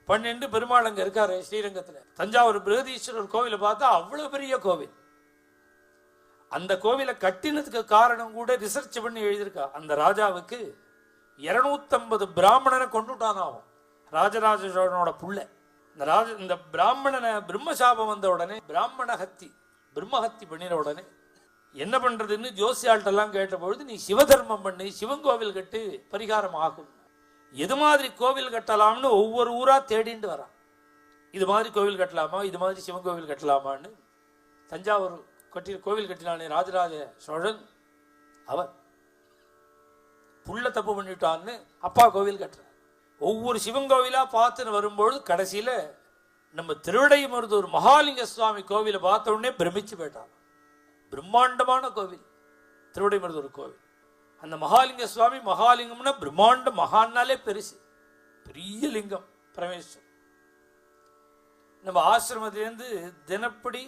12 பெருமாள் அங்க இருக்காரு ஸ்ரீரங்கத்துல. தஞ்சாவூர் பிரகதீஸ்வரர் கோவிலை பார்த்தா அவ்வளவு பெரிய கோவில். அந்த கோவிலை கட்டினதுக்கு காரணம் கூட ரிசர்ச் பண்ணி எழுதியிருக்கா. அந்த ராஜாவுக்கு 250 பிராமணனை கொண்டுட்டானாவும் ராஜராஜ சோழனோட புள்ள. இந்த பிராமணனை பிரம்மசாபம் வந்த உடனே பிரம்மஹத்தி பண்ணின உடனே என்ன பண்றதுன்னு ஜோசியாள்கிட்டெல்லாம் கேட்ட பொழுது, நீ சிவதர்மம் பண்ணி சிவன் கோவில் கட்டு பரிகாரம் ஆகும். எது மாதிரி கோவில் கட்டலாம்னு ஒவ்வொரு ஊரா தேடிட்டு வரான். இது மாதிரி கோவில் கட்டலாமா, இது மாதிரி சிவன் கோவில் கட்டலாமான்னு. தஞ்சாவூர் கோவில் கட்டினானே ராஜராஜ சோழன், அவர் புள்ள தப்பு பண்ணிட்டான்னு அப்பா கோவில் கட்டுறார். ஒவ்வொரு சிவன் கோவிலா பார்த்துன்னு வரும்பொழுது கடைசியில நம்ம திருவிடைமருதூர் மகாலிங்க சுவாமி கோவிலை பார்த்த உடனே பிரமிச்சு போயிட்டான். பிரம்மாண்டமான கோவில் திருவிடைமருதூர் கோவில். அந்த மகாலிங்க சுவாமி, மகாலிங்கம்னா பிரம்மாண்ட, மகான்னாலே பெருசு, பெரிய லிங்கம் பரமேஸ்வரன். நம்ம ஆசிரமத்திலேருந்து தினப்படி